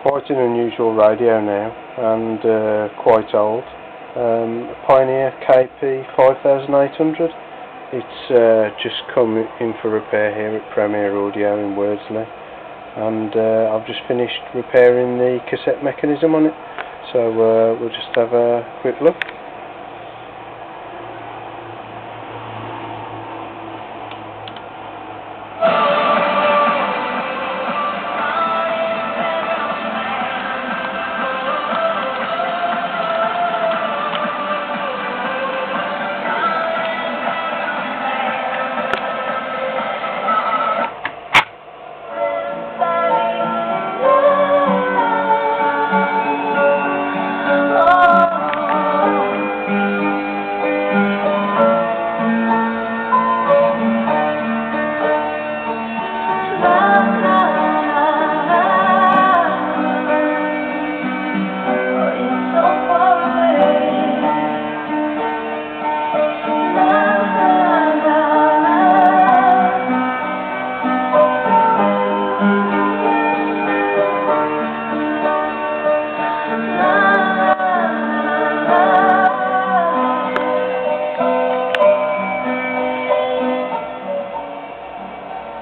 Quite an unusual radio now, and quite old. Pioneer KP-5800. It's just come in for repair here at Premier Audio in Wordsley, and I've just finished repairing the cassette mechanism on it, so we'll just have a quick look.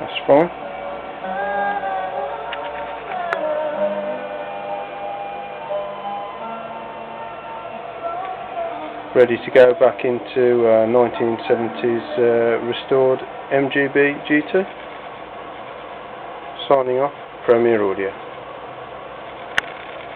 That's fine. Ready to go back into 1970s restored MGB G2. Signing off, Premier Audio.